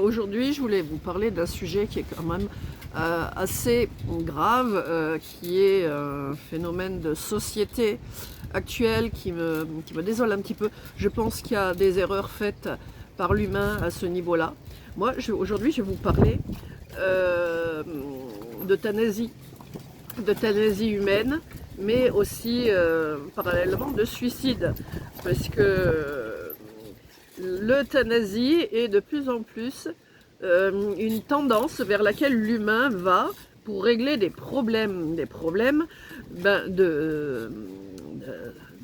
Aujourd'hui, je voulais vous parler d'un sujet qui est quand même assez grave, qui est un phénomène de société actuel qui me désole un petit peu. Je pense qu'il y a des erreurs faites par l'humain à ce niveau-là. Aujourd'hui, je vais vous parler euh, d'euthanasie, d'euthanasie humaine, mais aussi parallèlement de suicide, parce que l'euthanasie est de plus en plus une tendance vers laquelle l'humain va pour régler des problèmes de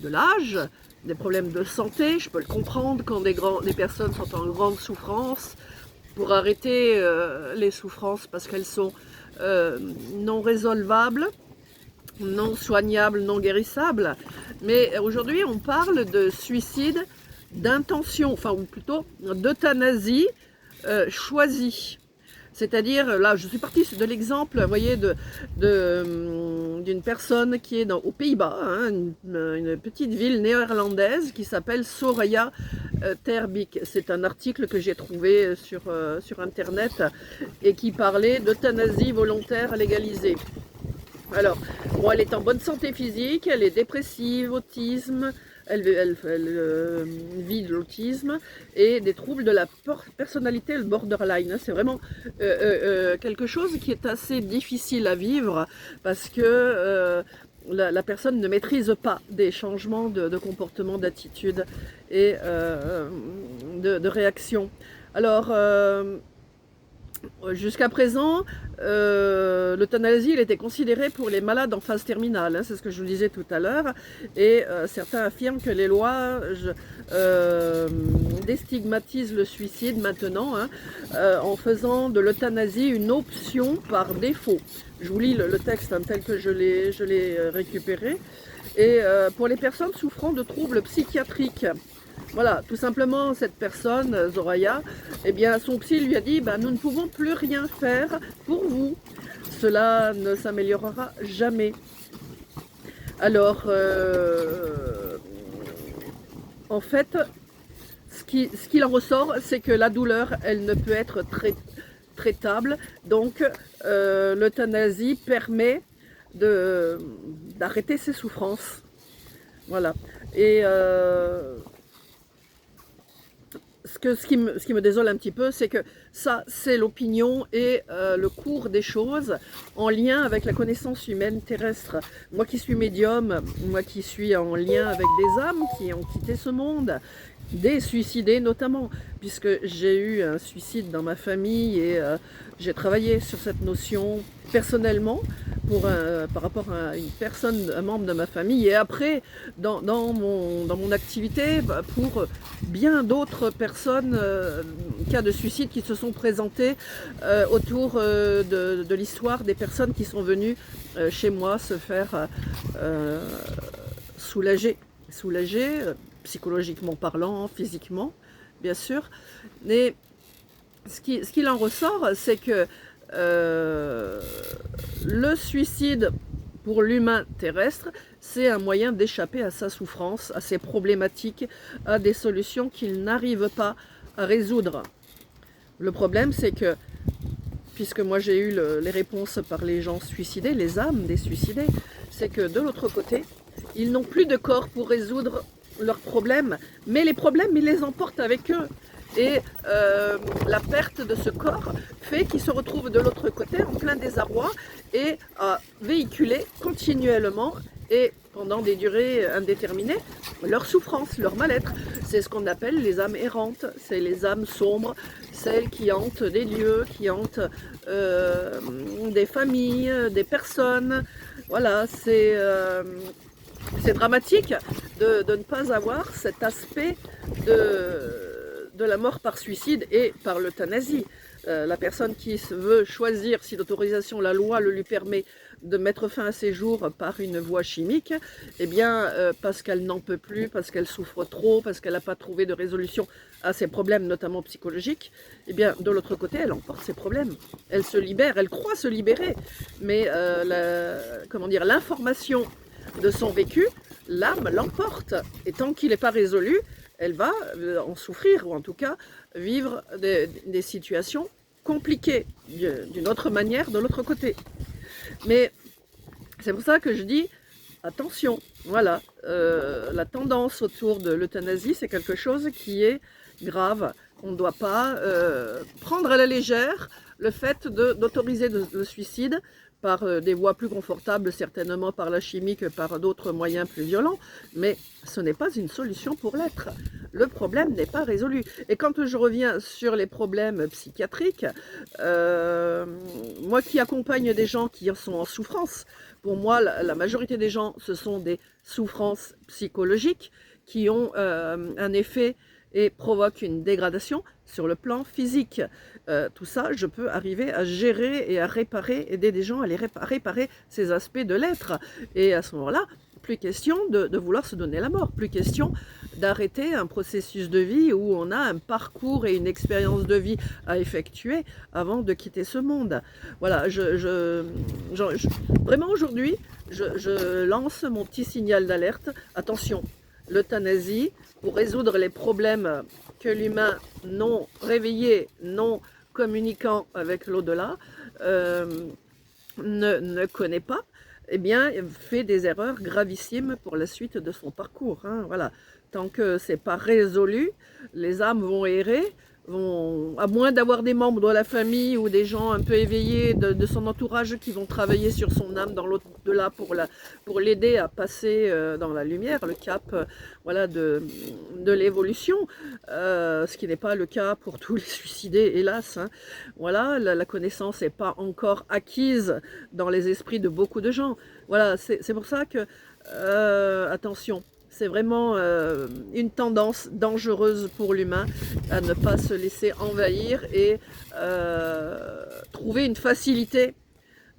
l'âge, des problèmes de santé. Je peux le comprendre quand des personnes sont en grande souffrance, pour arrêter les souffrances parce qu'elles sont non résolvables, non soignables, non guérissables. Mais aujourd'hui, on parle de suicide d'intention, enfin, ou plutôt d'euthanasie choisie. C'est-à-dire, là, je suis partie de l'exemple, vous voyez, d'une personne qui est aux Pays-Bas, hein, une petite ville néerlandaise qui s'appelle Soraya Terbik. C'est un article que j'ai trouvé sur Internet et qui parlait d'euthanasie volontaire légalisée. Alors, bon, elle est en bonne santé physique, elle est dépressive, autisme, elle vit de l'autisme et des troubles de la personnalité, le borderline. C'est vraiment quelque chose qui est assez difficile à vivre parce que la personne ne maîtrise pas des changements de comportement, d'attitude et de réaction. Alors, jusqu'à présent, l'euthanasie elle était considérée pour les malades en phase terminale, hein, c'est ce que je vous disais tout à l'heure, et certains affirment que les lois déstigmatisent le suicide maintenant, hein, en faisant de l'euthanasie une option par défaut. Je vous lis le texte, hein, tel que je l'ai récupéré. Et pour les personnes souffrant de troubles psychiatriques, voilà, tout simplement, cette personne, Zoraya, eh bien, son psy lui a dit nous ne pouvons plus rien faire pour vous. Cela ne s'améliorera jamais. Alors, en fait, ce qu'il en ressort, c'est que la douleur, elle ne peut être traitable. Donc, l'euthanasie permet d'arrêter ses souffrances. Voilà. Et ce qui me désole un petit peu, c'est que ça, c'est l'opinion et le cours des choses en lien avec la connaissance humaine terrestre. Moi qui suis médium, moi qui suis en lien avec des âmes qui ont quitté ce monde, des suicidés notamment, puisque j'ai eu un suicide dans ma famille et j'ai travaillé sur cette notion personnellement par rapport à une personne, un membre de ma famille, et après dans mon activité pour bien d'autres personnes, cas de suicide qui se sont présentés autour de l'histoire des personnes qui sont venues chez moi se faire soulager, psychologiquement parlant, physiquement, bien sûr. Mais ce qu'il en ressort, c'est que le suicide pour l'humain terrestre, c'est un moyen d'échapper à sa souffrance, à ses problématiques, à des solutions qu'il n'arrive pas à résoudre. Le problème, c'est que, puisque moi j'ai eu les réponses par les gens suicidés, les âmes des suicidés, c'est que de l'autre côté, ils n'ont plus de corps pour résoudre leurs problèmes, mais les problèmes, ils les emportent avec eux. Et la perte de ce corps fait qu'ils se retrouvent de l'autre côté en plein désarroi et à véhiculer continuellement et pendant des durées indéterminées leur souffrance, leur mal-être. C'est ce qu'on appelle les âmes errantes, c'est les âmes sombres, celles qui hantent des lieux, qui hantent des familles, des personnes. Voilà, c'est dramatique de ne pas avoir cet aspect de la mort par suicide et par l'euthanasie. La personne qui veut choisir, si l'autorisation, la loi le lui permet, de mettre fin à ses jours par une voie chimique, eh bien, parce qu'elle n'en peut plus, parce qu'elle souffre trop, parce qu'elle n'a pas trouvé de résolution à ses problèmes, notamment psychologiques, eh bien, de l'autre côté, elle emporte ses problèmes. Elle se libère, elle croit se libérer, mais l'information de son vécu, l'âme l'emporte. Et tant qu'il n'est pas résolu, elle va en souffrir, ou en tout cas vivre des situations compliquées d'une autre manière de l'autre côté. Mais c'est pour ça que je dis, attention, voilà, la tendance autour de l'euthanasie, c'est quelque chose qui est grave. On ne doit pas prendre à la légère le fait d'autoriser le suicide par des voies plus confortables, certainement par la chimie que par d'autres moyens plus violents, mais ce n'est pas une solution pour l'être. Le problème n'est pas résolu. Et quand je reviens sur les problèmes psychiatriques, moi qui accompagne des gens qui sont en souffrance, pour moi, la majorité des gens, ce sont des souffrances psychologiques qui ont un effet et provoquent une dégradation sur le plan physique. Tout ça, je peux arriver à gérer et à réparer, aider des gens à réparer ces aspects de l'être. Et à ce moment-là, plus question de vouloir se donner la mort, plus question d'arrêter un processus de vie où on a un parcours et une expérience de vie à effectuer avant de quitter ce monde. Voilà, vraiment aujourd'hui, je lance mon petit signal d'alerte. Attention, l'euthanasie, pour résoudre les problèmes que l'humain non réveillé, non communiquant avec l'au-delà, ne connaît pas, eh bien, fait des erreurs gravissimes pour la suite de son parcours. Hein, voilà. Tant que c'est pas résolu, les âmes vont errer, à moins d'avoir des membres de la famille ou des gens un peu éveillés de son entourage qui vont travailler sur son âme dans l'au-delà pour l'aider à passer dans la lumière, le cap voilà, de l'évolution, ce qui n'est pas le cas pour tous les suicidés, hélas. Hein. Voilà, la connaissance n'est pas encore acquise dans les esprits de beaucoup de gens. Voilà, c'est pour ça que, attention, c'est vraiment une tendance dangereuse pour l'humain à ne pas se laisser envahir et trouver une facilité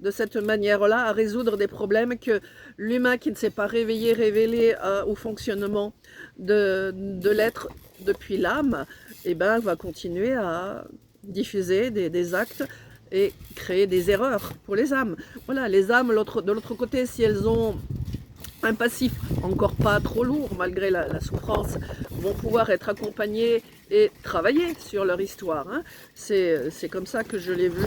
de cette manière-là à résoudre des problèmes que l'humain qui ne s'est pas révélé au fonctionnement de l'être depuis l'âme, eh ben, va continuer à diffuser des actes et créer des erreurs pour les âmes. Voilà, les âmes de l'autre côté, si elles ont un passif encore pas trop lourd malgré la souffrance, vont pouvoir être accompagnés et travailler sur leur histoire. Hein. C'est comme ça que je l'ai vu,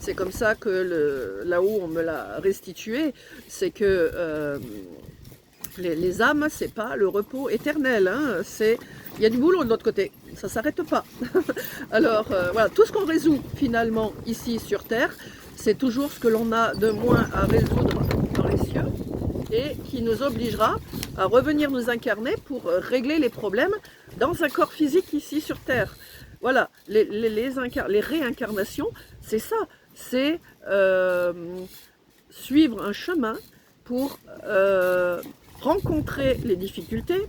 c'est comme ça que là-haut on me l'a restitué, c'est que les âmes, c'est pas le repos éternel, hein. Il y a du boulot de l'autre côté, ça s'arrête pas. Alors voilà, tout ce qu'on résout finalement ici sur Terre, c'est toujours ce que l'on a de moins à résoudre dans les cieux, et qui nous obligera à revenir nous incarner pour régler les problèmes dans un corps physique ici sur Terre. Voilà, les réincarnations, c'est ça, c'est suivre un chemin pour rencontrer les difficultés,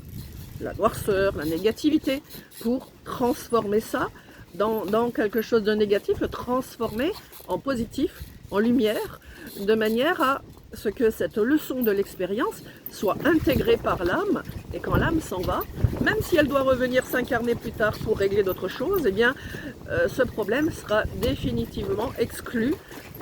la noirceur, la négativité, pour transformer ça dans quelque chose de négatif, le transformer en positif, en lumière, de manière à ce que cette leçon de l'expérience soit intégrée par l'âme, et quand l'âme s'en va, même si elle doit revenir s'incarner plus tard pour régler d'autres choses, eh bien, ce problème sera définitivement exclu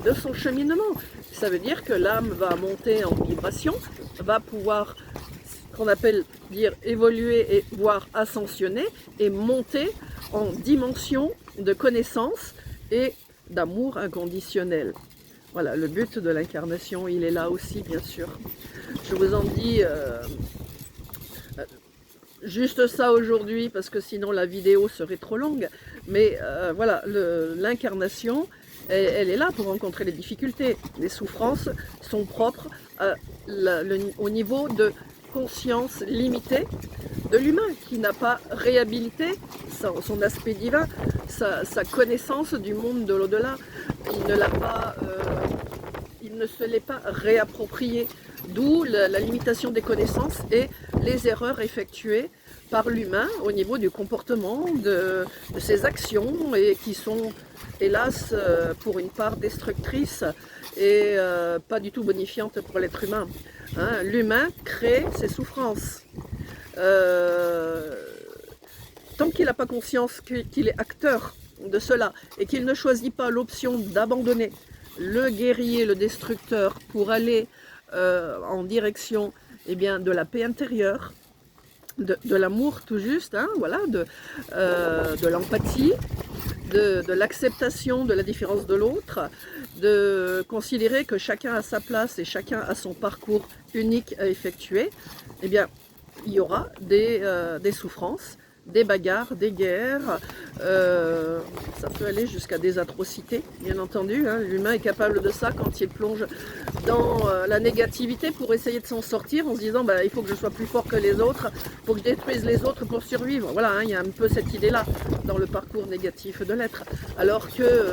de son cheminement. Ça veut dire que l'âme va monter en vibration, va pouvoir, ce qu'on appelle dire évoluer et voire ascensionner, et monter en dimension de connaissance et d'amour inconditionnel. Voilà, le but de l'incarnation, il est là aussi, bien sûr. Je vous en dis juste ça aujourd'hui, parce que sinon la vidéo serait trop longue. Mais voilà, l'incarnation, elle est là pour rencontrer les difficultés. Les souffrances sont propres au niveau de conscience limitée de l'humain, qui n'a pas réhabilité son aspect divin, sa connaissance du monde de l'au-delà. Il ne se l'est pas réapproprié, d'où la limitation des connaissances et les erreurs effectuées par l'humain au niveau du comportement, de ses actions, et qui sont hélas pour une part destructrices et pas du tout bonifiantes pour l'être humain. Hein, l'humain crée ses souffrances. Tant qu'il n'a pas conscience qu'il est acteur de cela et qu'il ne choisit pas l'option d'abandonner le guerrier, le destructeur, pour aller en direction, eh bien, de la paix intérieure, de l'amour tout juste, hein, voilà, de l'empathie, de l'acceptation de la différence de l'autre, de considérer que chacun a sa place et chacun a son parcours unique à effectuer, eh bien, il y aura des souffrances, des bagarres, des guerres, ça peut aller jusqu'à des atrocités, bien entendu, hein. L'humain est capable de ça quand il plonge dans la négativité pour essayer de s'en sortir en se disant bah, il faut que je sois plus fort que les autres, il faut que je détruise les autres pour survivre. Voilà, hein, il y a un peu cette idée-là dans le parcours négatif de l'être. Alors que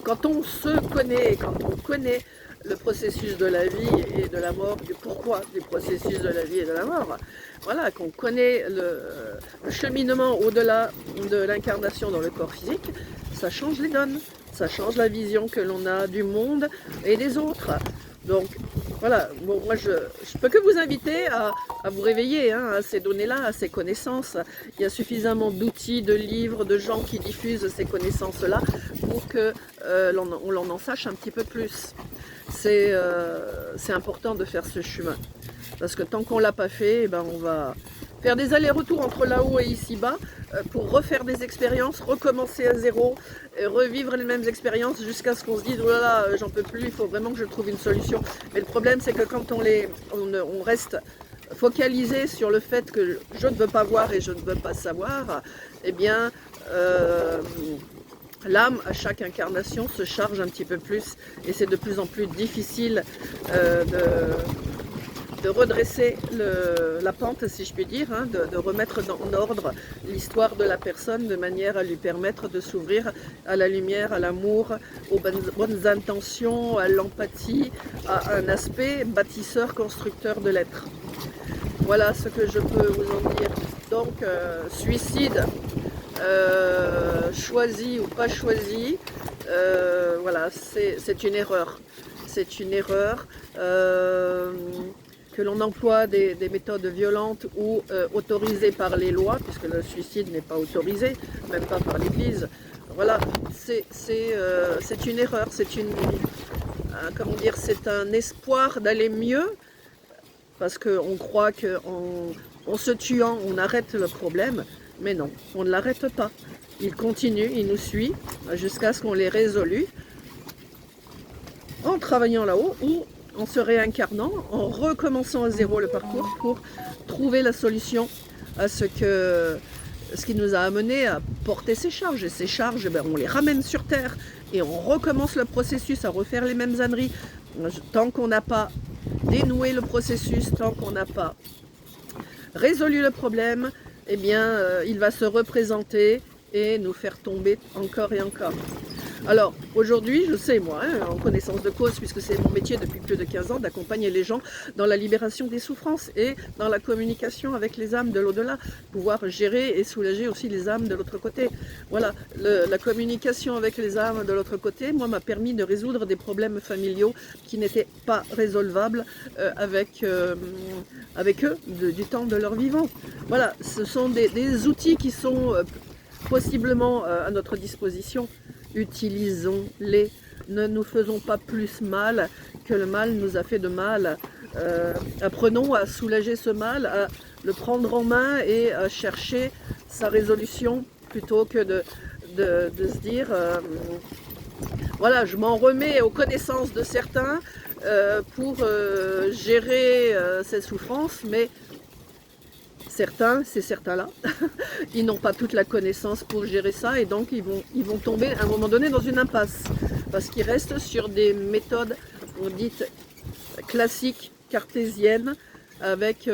quand on se connaît, quand on connaît le processus de la vie et de la mort, du pourquoi du processus de la vie et de la mort, voilà, qu'on connaît le cheminement au-delà de l'incarnation dans le corps physique, ça change les donnes, ça change la vision que l'on a du monde et des autres. Donc voilà, bon, moi je peux que vous inviter à vous réveiller hein, à ces données-là, à ces connaissances. Il y a suffisamment d'outils, de livres, de gens qui diffusent ces connaissances-là pour que on en sache un petit peu plus. C'est important de faire ce chemin. Parce que tant qu'on ne l'a pas fait, eh ben on va faire des allers-retours entre là-haut et ici-bas pour refaire des expériences, recommencer à zéro, revivre les mêmes expériences jusqu'à ce qu'on se dise oh là là, j'en peux plus, il faut vraiment que je trouve une solution. Mais le problème, c'est que quand on reste focalisé sur le fait que je ne veux pas voir et je ne veux pas savoir, eh bien l'âme, à chaque incarnation, se charge un petit peu plus et c'est de plus en plus difficile de redresser la pente, si je puis dire, hein, de remettre en ordre l'histoire de la personne de manière à lui permettre de s'ouvrir à la lumière, à l'amour, aux bonnes intentions, à l'empathie, à un aspect bâtisseur, constructeur de l'être. Voilà ce que je peux vous en dire. Donc, suicide, choisi ou pas choisi, voilà, c'est une erreur. C'est une erreur. Que l'on emploie des méthodes violentes ou autorisées par les lois, puisque le suicide n'est pas autorisé, même pas par l'Église. Voilà, c'est une erreur, comment dire, c'est un espoir d'aller mieux, parce qu'on croit qu'en se tuant, on arrête le problème, mais non, on ne l'arrête pas. Il continue, il nous suit, jusqu'à ce qu'on l'ait résolu, en travaillant là-haut, ou en se réincarnant, en recommençant à zéro le parcours pour trouver la solution à ce qui nous a amené à porter ces charges. Et ces charges, ben, on les ramène sur Terre et on recommence le processus à refaire les mêmes âneries. Tant qu'on n'a pas dénoué le processus, tant qu'on n'a pas résolu le problème, eh bien, il va se représenter et nous faire tomber encore et encore. Alors, aujourd'hui, je sais, moi, hein, en connaissance de cause, puisque c'est mon métier depuis plus de 15 ans, d'accompagner les gens dans la libération des souffrances et dans la communication avec les âmes de l'au-delà, pouvoir gérer et soulager aussi les âmes de l'autre côté. Voilà, la communication avec les âmes de l'autre côté, moi, m'a permis de résoudre des problèmes familiaux qui n'étaient pas résolvables avec eux du temps de leur vivant. Voilà, ce sont des outils qui sont possiblement à notre disposition. Utilisons-les, ne nous faisons pas plus mal que le mal nous a fait de mal. Apprenons à soulager ce mal, à le prendre en main et à chercher sa résolution plutôt que de se dire voilà, je m'en remets aux connaissances de certains pour gérer ces souffrances, mais ces certains-là, ils n'ont pas toute la connaissance pour gérer ça et donc ils vont tomber à un moment donné dans une impasse parce qu'ils restent sur des méthodes dites classiques, cartésiennes, avec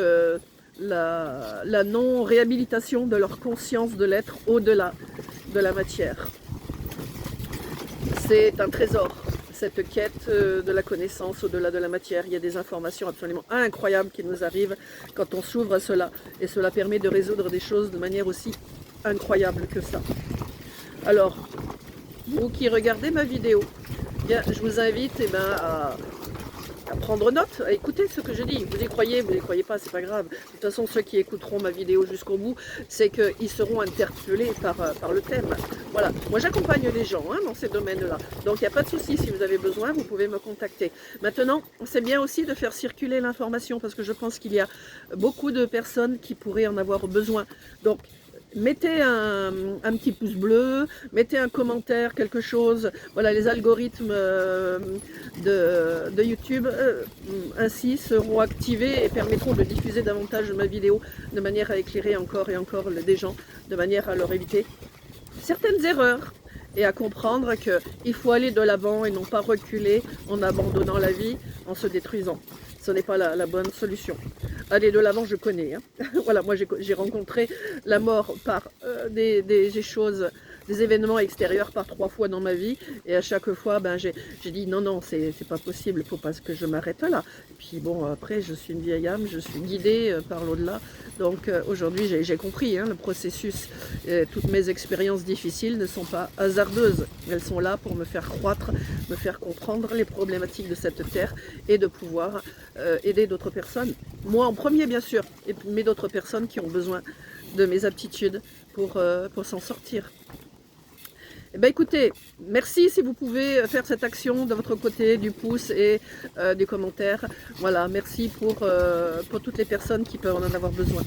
la non-réhabilitation de leur conscience de l'être au-delà de la matière. C'est un trésor, cette quête de la connaissance au-delà de la matière. Il y a des informations absolument incroyables qui nous arrivent quand on s'ouvre à cela. Et cela permet de résoudre des choses de manière aussi incroyable que ça. Alors, vous qui regardez ma vidéo, bien, je vous invite à à prendre note, à écouter ce que je dis. Vous y croyez, vous n'y croyez pas, c'est pas grave. De toute façon, ceux qui écouteront ma vidéo jusqu'au bout, c'est qu'ils seront interpellés par le thème. Voilà, moi j'accompagne les gens dans ces domaines-là. Donc il n'y a pas de souci, si vous avez besoin, vous pouvez me contacter. Maintenant, c'est bien aussi de faire circuler l'information parce que je pense qu'il y a beaucoup de personnes qui pourraient en avoir besoin. Donc, mettez un petit pouce bleu, mettez un commentaire, quelque chose. Voilà, les algorithmes de YouTube ainsi seront activés et permettront de diffuser davantage ma vidéo de manière à éclairer encore et encore des gens, de manière à leur éviter certaines erreurs et à comprendre qu'il faut aller de l'avant et non pas reculer en abandonnant la vie, en se détruisant. Ce n'est pas la bonne solution. Aller de l'avant, je connais. Voilà, moi j'ai rencontré la mort par des événements extérieurs par 3 fois dans ma vie. Et à chaque fois, j'ai dit non, c'est pas possible, il ne faut pas que je m'arrête là. Et puis bon, après, je suis une vieille âme, je suis guidée par l'au-delà. Donc aujourd'hui, j'ai compris le processus. Toutes mes expériences difficiles ne sont pas hasardeuses. Elles sont là pour me faire croître, me faire comprendre les problématiques de cette terre et de pouvoir aider d'autres personnes. Moi en premier bien sûr, mais d'autres personnes qui ont besoin de mes aptitudes pour s'en sortir. Eh bien, écoutez, merci si vous pouvez faire cette action de votre côté, du pouce et du commentaire. Voilà, merci pour toutes les personnes qui peuvent en avoir besoin.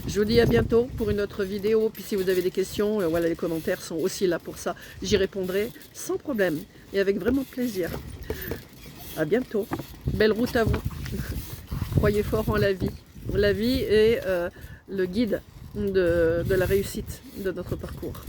Je vous dis à bientôt pour une autre vidéo. Puis si vous avez des questions, voilà, les commentaires sont aussi là pour ça. J'y répondrai sans problème et avec vraiment plaisir. À bientôt. Belle route à vous. Croyez fort en la vie. La vie est le guide de la réussite de notre parcours.